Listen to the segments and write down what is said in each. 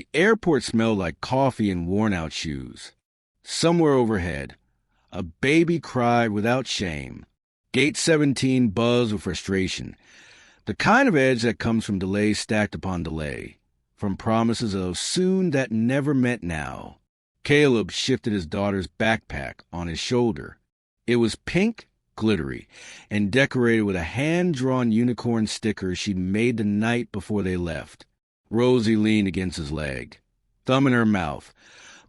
The airport smelled like coffee and worn-out shoes. Somewhere overhead, a baby cried without shame. Gate 17 buzzed with frustration, the kind of edge that comes from delay stacked upon delay, from promises of soon that never meant now. Caleb shifted his daughter's backpack on his shoulder. It was pink, glittery, and decorated with a hand-drawn unicorn sticker she'd made the night before they left. Rosie leaned against his leg, thumb in her mouth,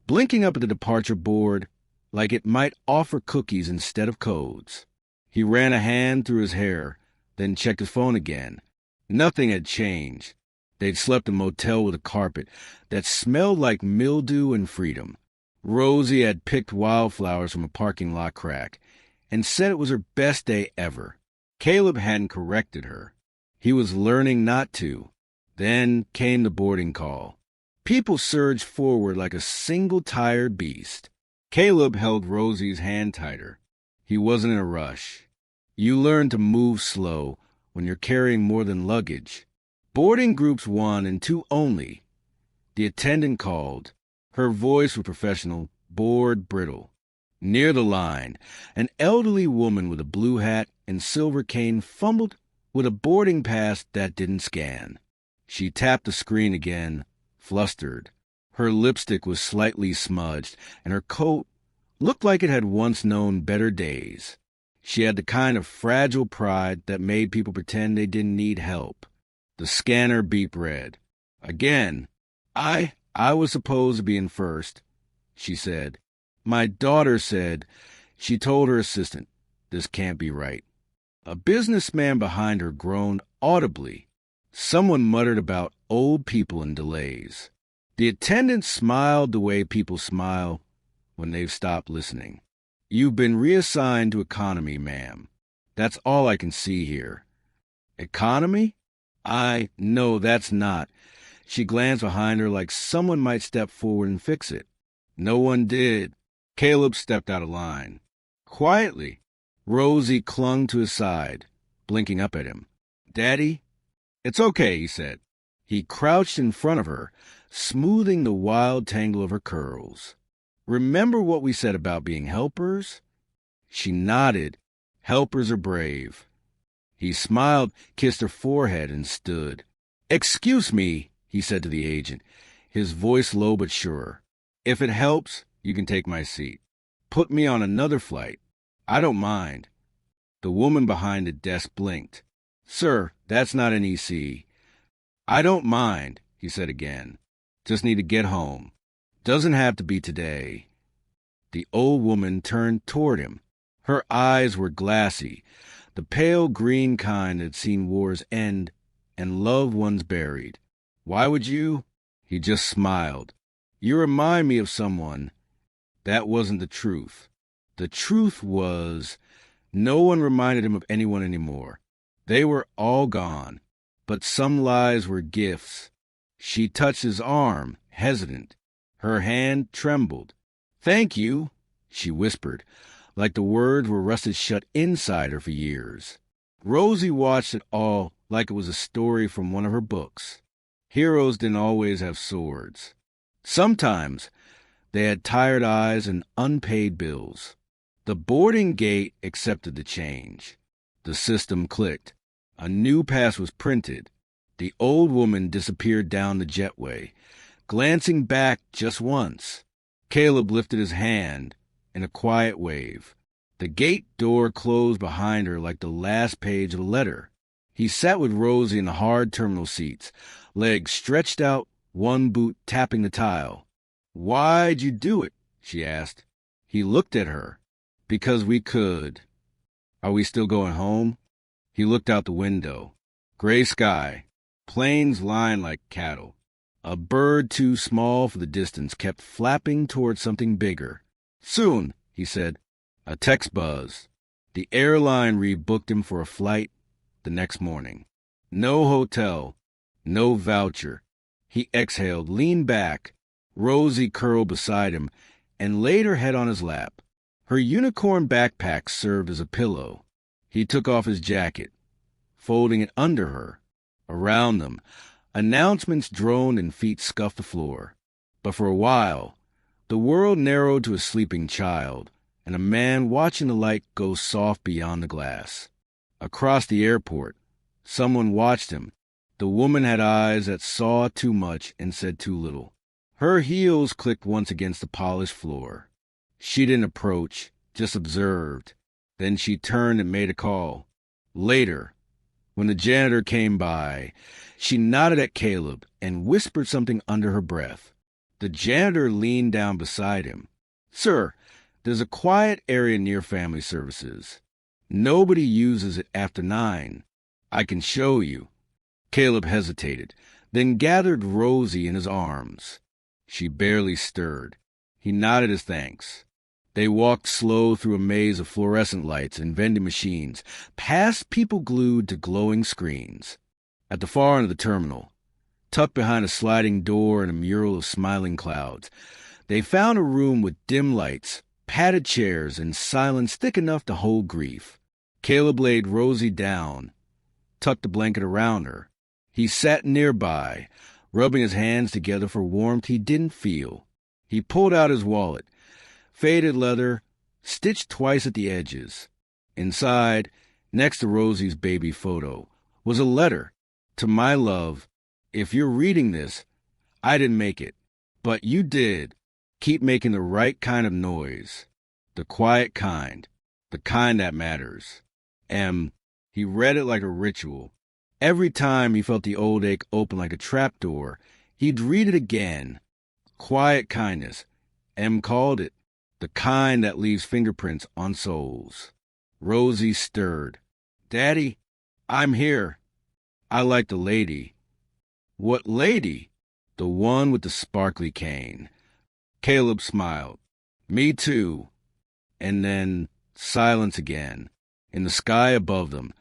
blinking up at the departure board like it might offer cookies instead of codes. He ran a hand through his hair, then checked his phone again. Nothing had changed. They'd slept in a motel with a carpet that smelled like mildew and freedom. Rosie had picked wildflowers from a parking lot crack and said it was her best day ever. Caleb hadn't corrected her. He was learning not to. Then came the boarding call. People surged forward like a single tired beast. Caleb held Rosie's hand tighter. He wasn't in a rush. You learn to move slow when you're carrying more than luggage. Boarding groups 1 and 2 only. The attendant called. Her voice was professional, bored, brittle. Near the line, an elderly woman with a blue hat and silver cane fumbled with a boarding pass that didn't scan. She tapped the screen again, flustered. Her lipstick was slightly smudged, and her coat looked like it had once known better days. She had the kind of fragile pride that made people pretend they didn't need help. The scanner beeped red. Again. I was supposed to be in first, she said. My daughter said, she told her assistant, this can't be right. A businessman behind her groaned audibly. Someone muttered about old people and delays. The attendant smiled the way people smile when they've stopped listening. You've been reassigned to economy, ma'am. That's all I can see here. Economy? No, that's not. She glanced behind her like someone might step forward and fix it. No one did. Caleb stepped out of line. Quietly, Rosie clung to his side, blinking up at him. Daddy? It's okay, he said. He crouched in front of her, smoothing the wild tangle of her curls. Remember what we said about being helpers? She nodded. Helpers are brave. He smiled, kissed her forehead, and stood. Excuse me, he said to the agent, his voice low but sure. If it helps, you can take my seat. Put me on another flight. I don't mind. The woman behind the desk blinked. Sir, that's not an EC. I don't mind, he said again. Just need to get home. Doesn't have to be today. The old woman turned toward him. Her eyes were glassy, the pale green kind that had seen wars end and loved ones buried. Why would you? He just smiled. You remind me of someone. That wasn't the truth. The truth was, no one reminded him of anyone anymore. They were all gone, but some lives were gifts. She touched his arm, hesitant. Her hand trembled. Thank you, she whispered, like the words were rusted shut inside her for years. Rosie watched it all like it was a story from one of her books. Heroes didn't always have swords. Sometimes they had tired eyes and unpaid bills. The boarding gate accepted the change. The system clicked. A new pass was printed. The old woman disappeared down the jetway, glancing back just once. Caleb lifted his hand in a quiet wave. The gate door closed behind her like the last page of a letter. He sat with Rosie in the hard terminal seats, legs stretched out, one boot tapping the tile. Why'd you do it? She asked. He looked at her. Because we could. Are we still going home? He looked out the window. Gray sky. Planes lying like cattle. A bird too small for the distance kept flapping toward something bigger. Soon, he said. A text buzzed. The airline rebooked him for a flight the next morning. No hotel. No voucher. He exhaled, leaned back. Rosie curled beside him and laid her head on his lap. Her unicorn backpack served as a pillow. He took off his jacket, folding it under her. Around them, Announcements droned and feet scuffed the floor. But for a while, the world narrowed to a sleeping child and a man watching the light go soft beyond the glass. Across the airport, someone watched him. The woman had eyes that saw too much and said too little. Her heels clicked once against the polished floor. She didn't approach, just observed. Then she turned and made a call. Later, when the janitor came by, she nodded at Caleb and whispered something under her breath. The janitor leaned down beside him. "Sir, there's a quiet area near family services. Nobody uses it after 9. I can show you." Caleb hesitated, then gathered Rosie in his arms. She barely stirred. He nodded his thanks. They walked slow through a maze of fluorescent lights and vending machines, past people glued to glowing screens. At the far end of the terminal, tucked behind a sliding door and a mural of smiling clouds, they found a room with dim lights, padded chairs, and silence thick enough to hold grief. Caleb laid Rosie down, tucked a blanket around her. He sat nearby, rubbing his hands together for warmth he didn't feel. He pulled out his wallet, faded leather, stitched twice at the edges. Inside, next to Rosie's baby photo, was a letter. "To my love, if you're reading this, I didn't make it, but you did. Keep making the right kind of noise. The quiet kind. The kind that matters." He read it like a ritual. Every time he felt the old ache open like a trapdoor, he'd read it again. Quiet kindness. Called it. The kind that leaves fingerprints on souls. Rosie stirred. "Daddy, I'm here. I like the lady." "What lady?" "The one with the sparkly cane." Caleb smiled. "Me too." And then silence again. In the sky above them,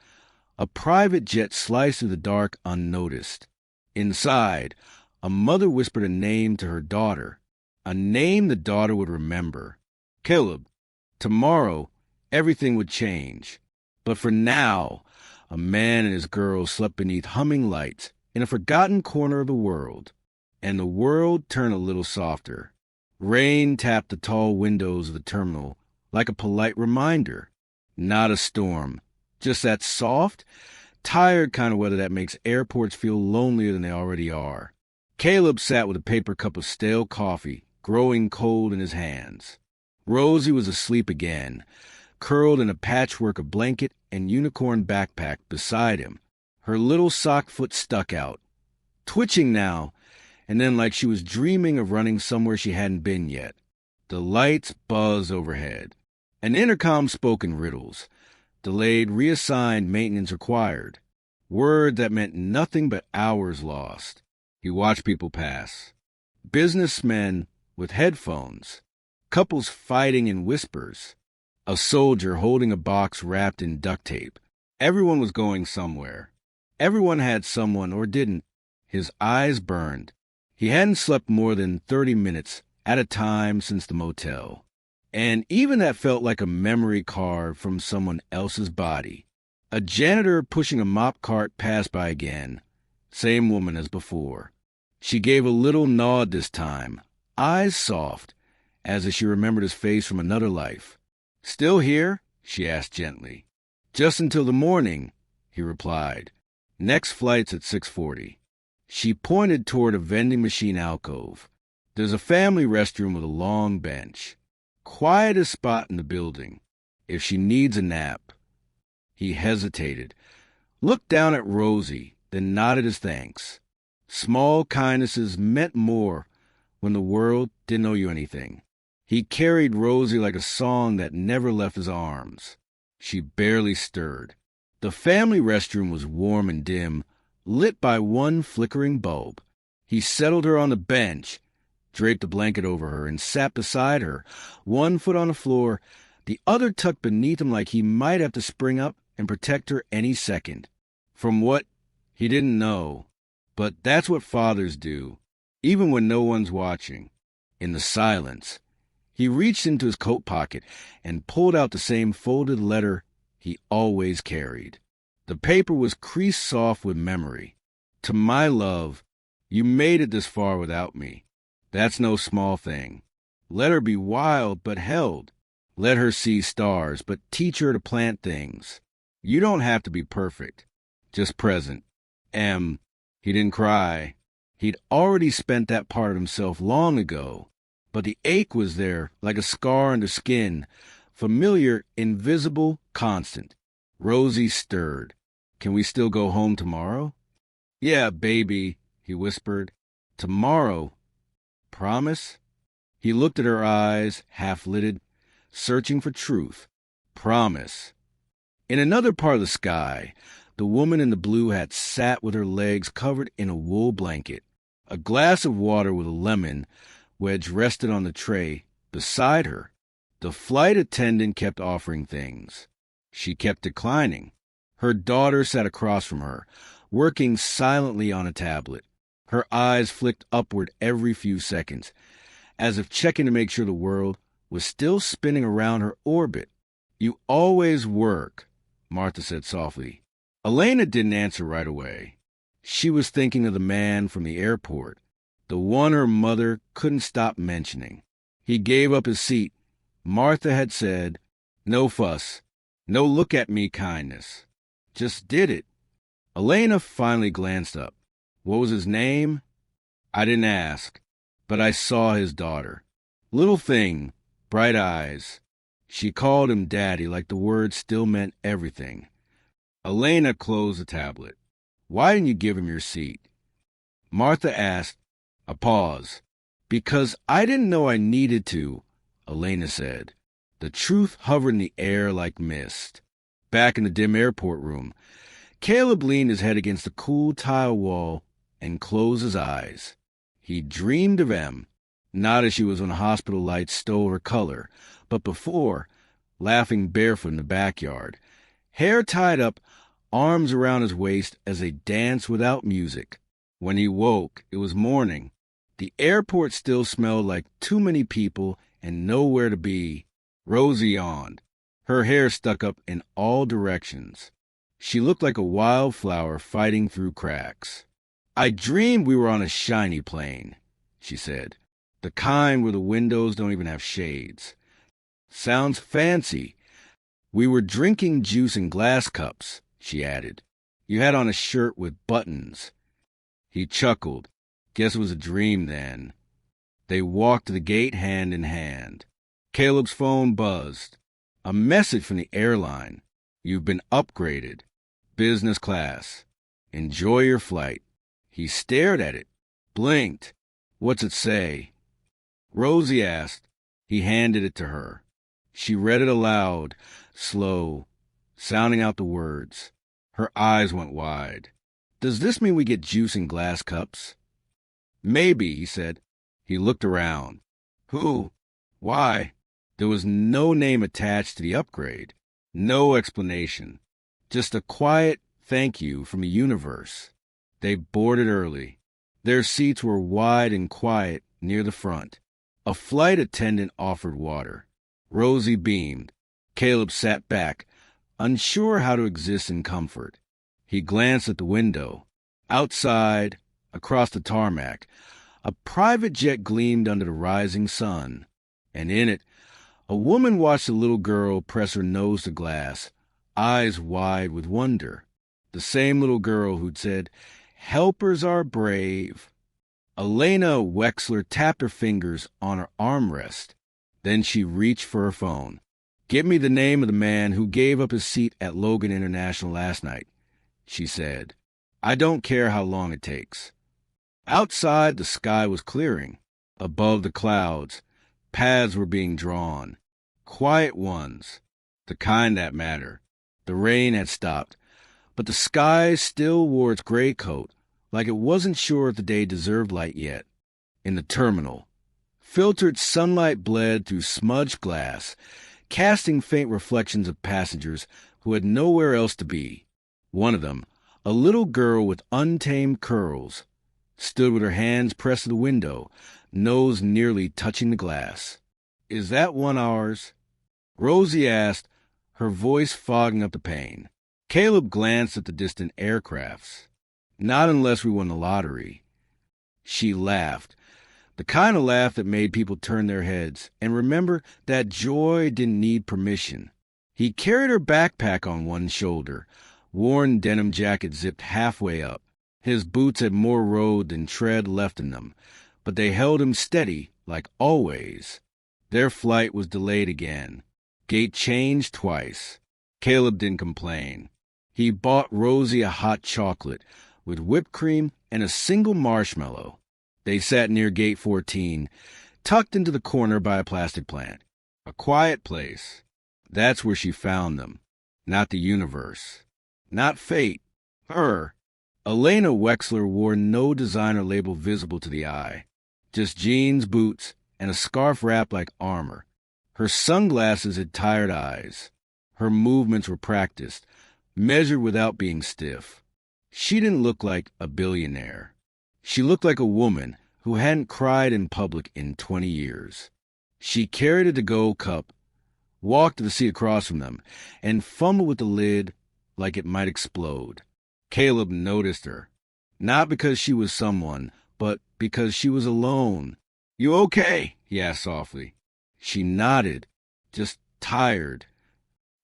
a private jet sliced through the dark unnoticed. Inside, a mother whispered a name to her daughter, a name the daughter would remember. Caleb, tomorrow, everything would change. But for now, a man and his girl slept beneath humming lights in a forgotten corner of the world. And the world turned a little softer. Rain tapped the tall windows of the terminal like a polite reminder. Not a storm, just that soft, tired kind of weather that makes airports feel lonelier than they already are. Caleb sat with a paper cup of stale coffee, growing cold in his hands. Rosie was asleep again, curled in a patchwork of blanket and unicorn backpack beside him. Her little sock foot stuck out, twitching now, and then like she was dreaming of running somewhere she hadn't been yet. The lights buzzed overhead. An intercom spoke in riddles. Delayed, reassigned, maintenance required. Word that meant nothing but hours lost. He watched people pass. Businessmen with headphones. Couples fighting in whispers. A soldier holding a box wrapped in duct tape. Everyone was going somewhere. Everyone had someone or didn't. His eyes burned. He hadn't slept more than 30 minutes at a time since the motel. And even that felt like a memory carved from someone else's body. A janitor pushing a mop cart passed by again. Same woman as before. She gave a little nod this time, eyes soft, as if she remembered his face from another life. "Still here?" she asked gently. "Just until the morning," he replied. "Next flight's at 6:40. She pointed toward a vending machine alcove. "There's a family restroom with a long bench. Quietest spot in the building. If she needs a nap." He hesitated, looked down at Rosie, then nodded his thanks. Small kindnesses meant more when the world didn't owe you anything. He carried Rosie like a song that never left his arms. She barely stirred. The family restroom was warm and dim, lit by one flickering bulb. He settled her on the bench, draped a blanket over her, and sat beside her, one foot on the floor, the other tucked beneath him like he might have to spring up and protect her any second. From what? He didn't know. But that's what fathers do, even when no one's watching. In the silence, he reached into his coat pocket and pulled out the same folded letter he always carried. The paper was creased soft with memory. To my love, you made it this far without me. That's no small thing. Let her be wild but held. Let her see stars, but teach her to plant things. You don't have to be perfect, just present. He didn't cry. He'd already spent that part of himself long ago, but the ache was there like a scar under skin, familiar, invisible, constant. Rosie stirred. Can we still go home tomorrow? Yeah, baby, he whispered. Tomorrow. Promise? He looked at her eyes, half-lidded, searching for truth. Promise. In another part of the sky, the woman in the blue hat sat with her legs covered in a wool blanket. A glass of water with a lemon wedge rested on the tray beside her. The flight attendant kept offering things. She kept declining. Her daughter sat across from her, working silently on a tablet. Her eyes flicked upward every few seconds, as if checking to make sure the world was still spinning around her orbit. You always work, Martha said softly. Elena didn't answer right away. She was thinking of the man from the airport, the one her mother couldn't stop mentioning. He gave up his seat. Martha had said, "No fuss, no look at me kindness." Just did it. Elena finally glanced up. What was his name? I didn't ask, but I saw his daughter. Little thing, bright eyes. She called him Daddy like the word still meant everything. Elena closed the tablet. Why didn't you give him your seat? Martha asked. A pause. Because I didn't know I needed to, Elena said. The truth hovered in the air like mist. Back in the dim airport room, Caleb leaned his head against the cool tile wall and closed his eyes. He dreamed of Em, not as she was when the hospital lights stole her color, but before, laughing barefoot in the backyard, hair tied up, arms around his waist as they danced without music. When he woke, it was morning. The airport still smelled like too many people and nowhere to be. Rosie yawned. Her hair stuck up in all directions. She looked like a wildflower fighting through cracks. I dreamed we were on a shiny plane, she said. The kind where the windows don't even have shades. Sounds fancy. We were drinking juice in glass cups, she added. You had on a shirt with buttons. He chuckled. Guess it was a dream then. They walked to the gate hand in hand. Caleb's phone buzzed. A message from the airline. You've been upgraded. Business class. Enjoy your flight. He stared at it. Blinked. What's it say? Rosie asked. He handed it to her. She read it aloud, slow, sounding out the words. Her eyes went wide. Does this mean we get juice in glass cups? Maybe, he said. He looked around. Who? Why? There was no name attached to the upgrade. No explanation. Just a quiet thank you from the universe. They boarded early. Their seats were wide and quiet near the front. A flight attendant offered water. Rosie beamed. Caleb sat back, unsure how to exist in comfort. He glanced at the window. Outside, across the tarmac, a private jet gleamed under the rising sun, and in it, a woman watched a little girl press her nose to glass, eyes wide with wonder. The same little girl who'd said, "Helpers are brave." Elena Wexler tapped her fingers on her armrest. Then she reached for her phone. "Give me the name of the man who gave up his seat at Logan International last night," she said. "I don't care how long it takes." Outside, the sky was clearing. Above the clouds, paths were being drawn. Quiet ones, the kind that matter. The rain had stopped, but the sky still wore its gray coat, like it wasn't sure if the day deserved light yet. In the terminal, filtered sunlight bled through smudged glass, casting faint reflections of passengers who had nowhere else to be. One of them, a little girl with untamed curls, stood with her hands pressed to the window, nose nearly touching the glass. "Is that one ours?" Rosie asked, her voice fogging up the pain. Caleb glanced at the distant aircrafts. Not unless we won the lottery. She laughed, the kind of laugh that made people turn their heads. And remember, that joy didn't need permission. He carried her backpack on one shoulder, worn denim jacket zipped halfway up. His boots had more road than tread left in them, but they held him steady, like always. Their flight was delayed again. Gate changed twice. Caleb didn't complain. He bought Rosie a hot chocolate with whipped cream and a single marshmallow. They sat near Gate 14, tucked into the corner by a plastic plant. A quiet place. That's where she found them. Not the universe. Not fate. Her. Elena Wexler wore no designer label visible to the eye. Just jeans, boots, and a scarf wrapped like armor. Her sunglasses had tired eyes. Her movements were practiced, measured without being stiff. She didn't look like a billionaire. She looked like a woman who hadn't cried in public in 20 years. She carried a to-go cup, walked to the seat across from them, and fumbled with the lid like it might explode. Caleb noticed her, not because she was someone, but because she was alone. "You okay?" he asked softly. She nodded, just tired.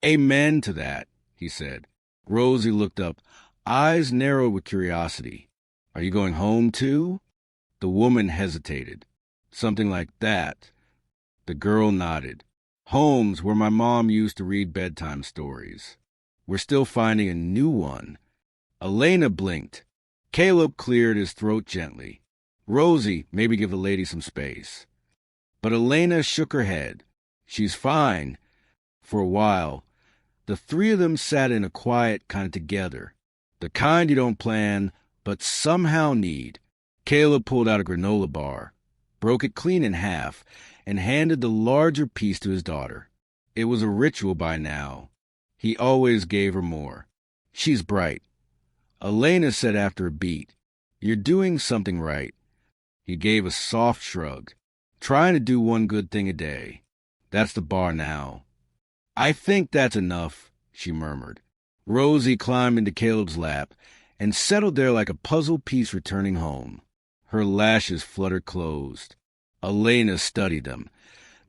"Amen to that," he said. Rosie looked up, eyes narrowed with curiosity. "Are you going home, too?" The woman hesitated. "Something like that." The girl nodded. "Home's where my mom used to read bedtime stories. We're still finding a new one." Elena blinked. Caleb cleared his throat gently. "Rosie, maybe give the lady some space." But Elena shook her head. "She's fine." For a while, the three of them sat in a quiet kind of together. The kind you don't plan, but somehow need. Caleb pulled out a granola bar, broke it clean in half, and handed the larger piece to his daughter. It was a ritual by now. He always gave her more. "She's bright." Elena said after a beat, "You're doing something right." He gave a soft shrug. "Trying to do one good thing a day. That's the bar now." "I think that's enough," she murmured. Rosie climbed into Caleb's lap and settled there like a puzzle piece returning home. Her lashes fluttered closed. Elena studied them.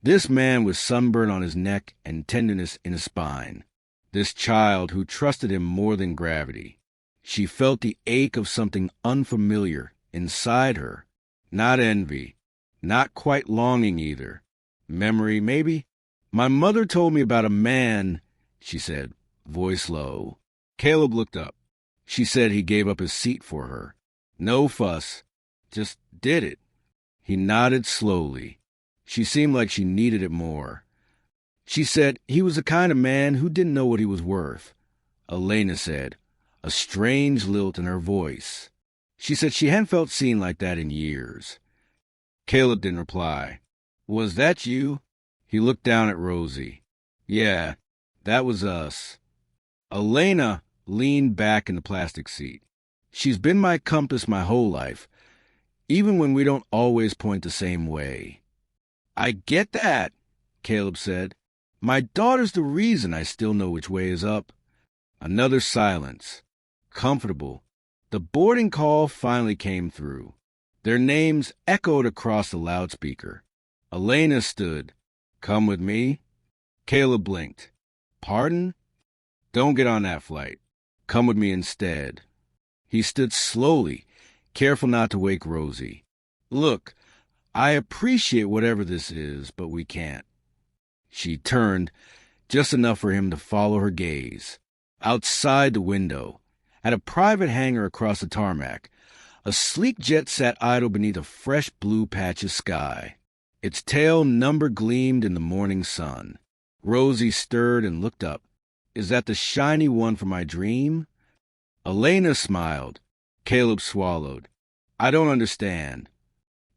This man with sunburn on his neck and tenderness in his spine. This child who trusted him more than gravity. She felt the ache of something unfamiliar inside her. Not envy. Not quite longing either. Memory, maybe? "My mother told me about a man," she said, voice low. Caleb looked up. She said he gave up his seat for her. No fuss. Just did it. He nodded slowly. She seemed like she needed it more. She said he was the kind of man who didn't know what he was worth. Elena said, a strange lilt in her voice. She said she hadn't felt seen like that in years. Caleb didn't reply. "Was that you?" He looked down at Rosie. "Yeah, that was us." Elena leaned back in the plastic seat. "She's been my compass my whole life, even when we don't always point the same way." "I get that," Caleb said. "My daughter's the reason I still know which way is up." Another silence. Comfortable. The boarding call finally came through. Their names echoed across the loudspeaker. Elena stood. "Come with me?" Caleb blinked. "Pardon?" "Don't get on that flight. Come with me instead." He stood slowly, careful not to wake Rosie. "Look, I appreciate whatever this is, but we can't." She turned, just enough for him to follow her gaze. Outside the window, at a private hangar across the tarmac, a sleek jet sat idle beneath a fresh blue patch of sky. Its tail number gleamed in the morning sun. Rosie stirred and looked up. "Is that the shiny one from my dream?" Elena smiled. Caleb swallowed. "I don't understand."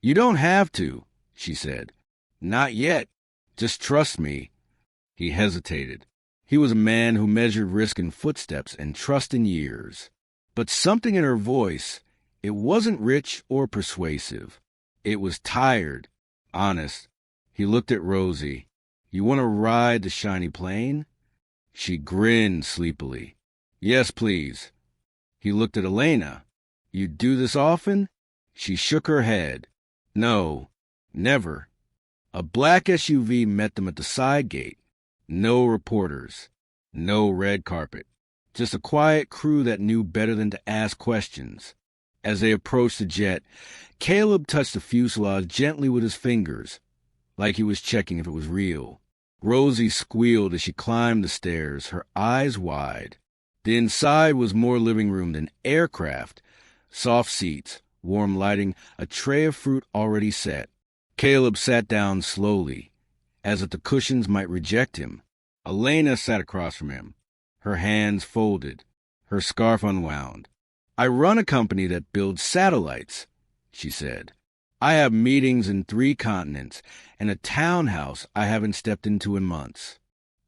"You don't have to," she said. "Not yet. Just trust me." He hesitated. He was a man who measured risk in footsteps and trust in years. But something in her voice, it wasn't rich or persuasive. It was tired, honest. He looked at Rosie. "You want to ride the shiny plane?" She grinned sleepily. "Yes, please." He looked at Elena. You do this often? She shook her head. No, never. A black SUV met them at the side gate. No reporters. No red carpet. Just a quiet crew that knew better than to ask questions. As they approached the jet, Caleb touched the fuselage gently with his fingers, like he was checking if it was real. Rosie squealed as she climbed the stairs, her eyes wide. The inside was more living room than aircraft. Soft seats, warm lighting, a tray of fruit already set. Caleb sat down slowly, as if the cushions might reject him. Elena sat across from him, her hands folded, her scarf unwound. I run a company that builds satellites, she said. I have meetings in 3 continents and a townhouse I haven't stepped into in months.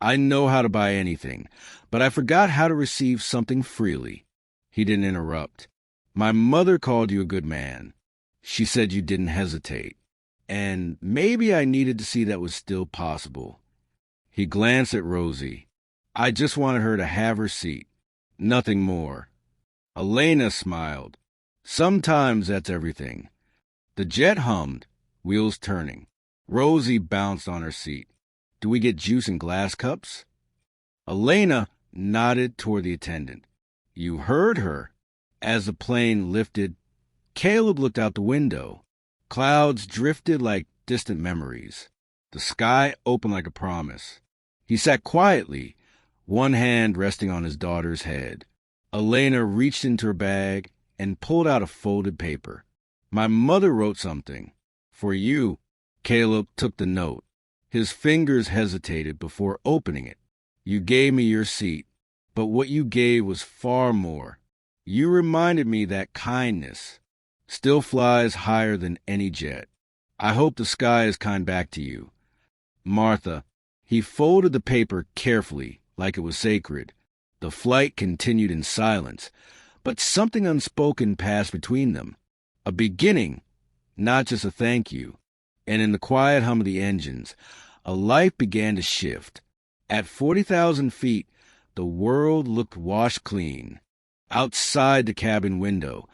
I know how to buy anything, but I forgot how to receive something freely. He didn't interrupt. My mother called you a good man. She said you didn't hesitate. And maybe I needed to see that was still possible. He glanced at Rosie. I just wanted her to have her seat. Nothing more. Elena smiled. Sometimes that's everything. The jet hummed, wheels turning. Rosie bounced on her seat. Do we get juice in glass cups? Elena nodded toward the attendant. You heard her. As the plane lifted, Caleb looked out the window. Clouds drifted like distant memories. The sky opened like a promise. He sat quietly, one hand resting on his daughter's head. Elena reached into her bag and pulled out a folded paper. My mother wrote something. For you. Caleb took the note. His fingers hesitated before opening it. You gave me your seat, but what you gave was far more. You reminded me that kindness still flies higher than any jet. I hope the sky is kind back to you. Martha. He folded the paper carefully, like it was sacred. The flight continued in silence, but something unspoken passed between them. A beginning, not just a thank you. And in the quiet hum of the engines, a life began to shift. At 40,000 feet, the world looked washed clean. Outside the cabin window,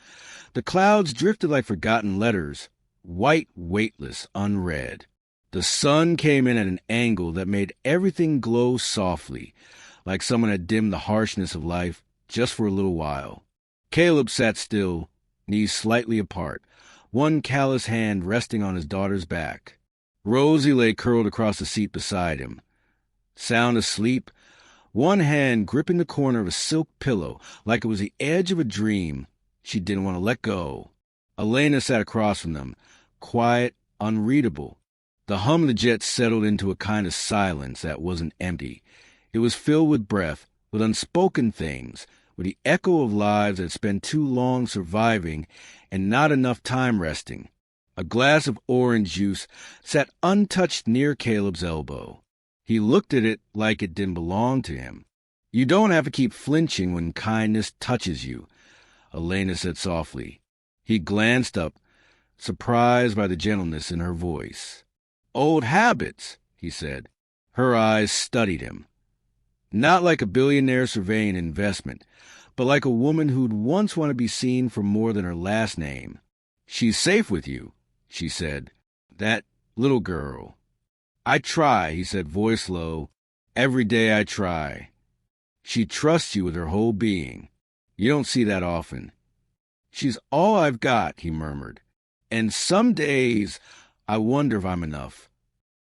the clouds drifted like forgotten letters, white, weightless, unread. The sun came in at an angle that made everything glow softly, like someone had dimmed the harshness of life just for a little while. Caleb sat still, knees slightly apart, one callous hand resting on his daughter's back. Rosie lay curled across the seat beside him. Sound asleep, one hand gripping the corner of a silk pillow like it was the edge of a dream she didn't want to let go. Elena sat across from them, quiet, unreadable. The hum of the jet settled into a kind of silence that wasn't empty. It was filled with breath, with unspoken things, with the echo of lives that had spent too long surviving and not enough time resting. A glass of orange juice sat untouched near Caleb's elbow. He looked at it like it didn't belong to him. You don't have to keep flinching when kindness touches you, Elena said softly. He glanced up, surprised by the gentleness in her voice. Old habits, he said. Her eyes studied him. Not like a billionaire surveying investment, but like a woman who'd once want to be seen for more than her last name. She's safe with you, she said. That little girl. I try, he said, voice low. Every day I try. She trusts you with her whole being. You don't see that often. She's all I've got, he murmured. And some days I wonder if I'm enough.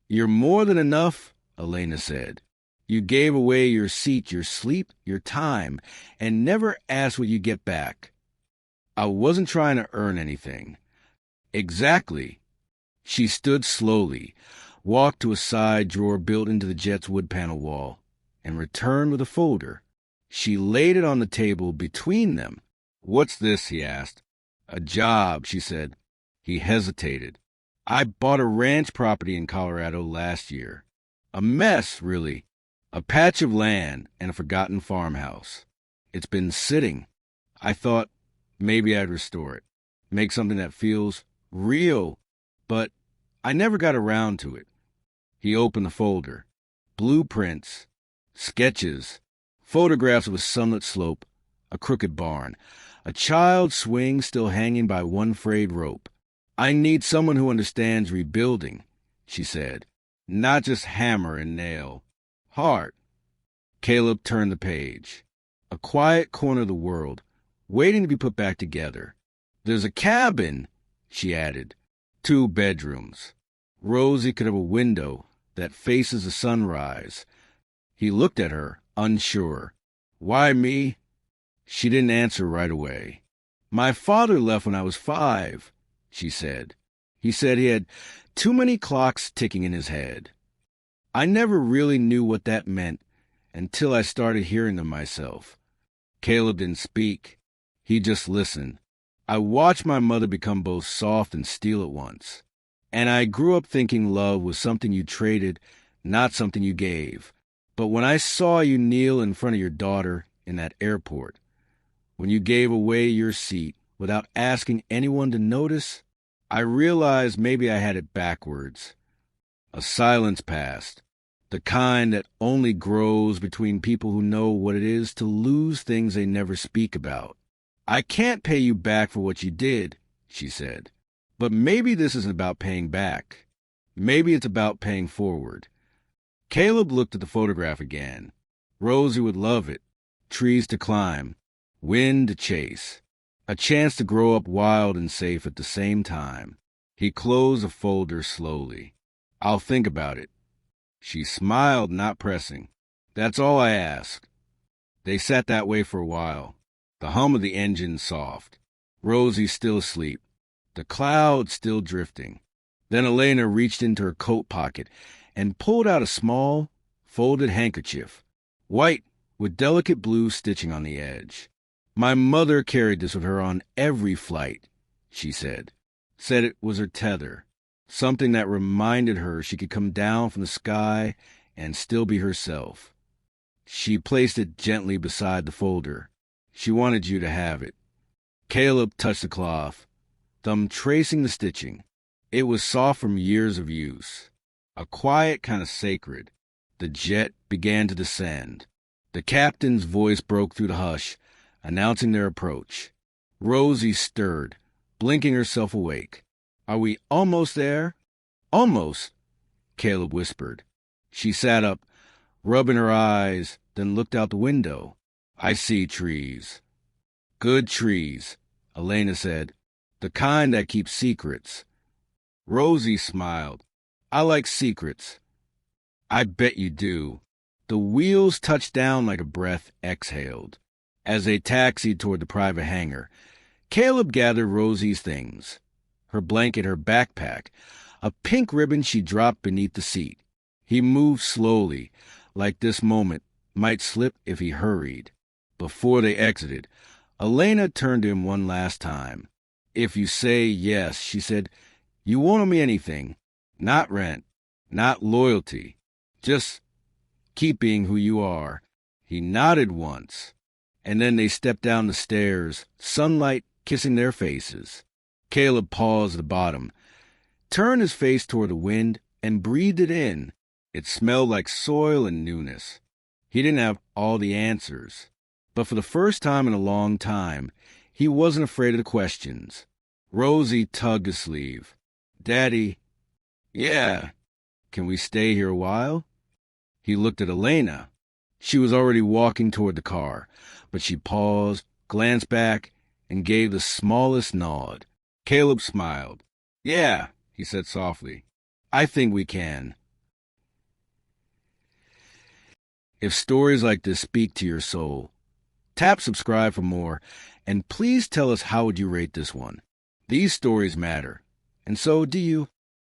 You're more than enough, Elena said. You gave away your seat, your sleep, your time, and never asked what you get back. I wasn't trying to earn anything. Exactly. She stood slowly, walked to a side drawer built into the jet's wood panel wall, and returned with a folder. She laid it on the table between them. What's this? He asked. A job, she said. He hesitated. I bought a ranch property in Colorado last year. A mess, really. A patch of land and a forgotten farmhouse. It's been sitting. I thought maybe I'd restore it. Make something that feels real. But I never got around to it. He opened the folder. Blueprints, sketches, photographs of a sunlit slope, a crooked barn, A child's swing still hanging by one frayed rope. I need someone who understands rebuilding, she said. Not just hammer and nail. Heart. Caleb turned the page. A quiet corner of the world, waiting to be put back together. There's a cabin, she added. 2 bedrooms. Rosie could have a window that faces the sunrise. He looked at her, unsure. Why me? She didn't answer right away. My father left when I was 5, she said. He said he had too many clocks ticking in his head. I never really knew what that meant until I started hearing them myself. Caleb didn't speak. He just listened. I watched my mother become both soft and steel at once. And I grew up thinking love was something you traded, not something you gave. But when I saw you kneel in front of your daughter in that airport, when you gave away your seat without asking anyone to notice, I realized maybe I had it backwards. A silence passed, the kind that only grows between people who know what it is to lose things they never speak about. I can't pay you back for what you did, she said. But maybe this isn't about paying back. Maybe it's about paying forward. Caleb looked at the photograph again. Rosie would love it. Trees to climb. Wind to chase. A chance to grow up wild and safe at the same time. He closed the folder slowly. I'll think about it. She smiled, not pressing. That's all I ask. They sat that way for a while. The hum of the engine soft. Rosie still asleep. The clouds still drifting. Then Elena reached into her coat pocket and pulled out a small, folded handkerchief, white with delicate blue stitching on the edge. My mother carried this with her on every flight, she said. Said it was her tether, something that reminded her she could come down from the sky and still be herself. She placed it gently beside the folder. She wanted you to have it. Caleb touched the cloth, thumb tracing the stitching. It was soft from years of use. A quiet kind of sacred. The jet began to descend. The captain's voice broke through the hush, announcing their approach. Rosie stirred, blinking herself awake. Are we almost there? Almost, Caleb whispered. She sat up, rubbing her eyes, then looked out the window. I see trees. Good trees, Elena said. The kind that keep secrets. Rosie smiled. I like secrets. I bet you do. The wheels touched down like a breath exhaled. As they taxied toward the private hangar, Caleb gathered Rosie's things. Her blanket, her backpack, a pink ribbon she dropped beneath the seat. He moved slowly, like this moment might slip if he hurried. Before they exited, Elena turned to him one last time. If you say yes, she said, you won't owe me anything. Not rent, not loyalty. Just keep being who you are. He nodded once, and then they stepped down the stairs, sunlight kissing their faces. Caleb paused at the bottom, turned his face toward the wind, and breathed it in. It smelled like soil and newness. He didn't have all the answers, but for the first time in a long time, he wasn't afraid of the questions. Rosie tugged his sleeve. Daddy, yeah, can we stay here a while? He looked at Elena. She was already walking toward the car, but she paused, glanced back, and gave the smallest nod. Caleb smiled. Yeah, he said softly. I think we can. If stories like this speak to your soul, tap subscribe for more, and please tell us how would you rate this one. These stories matter, and so do you.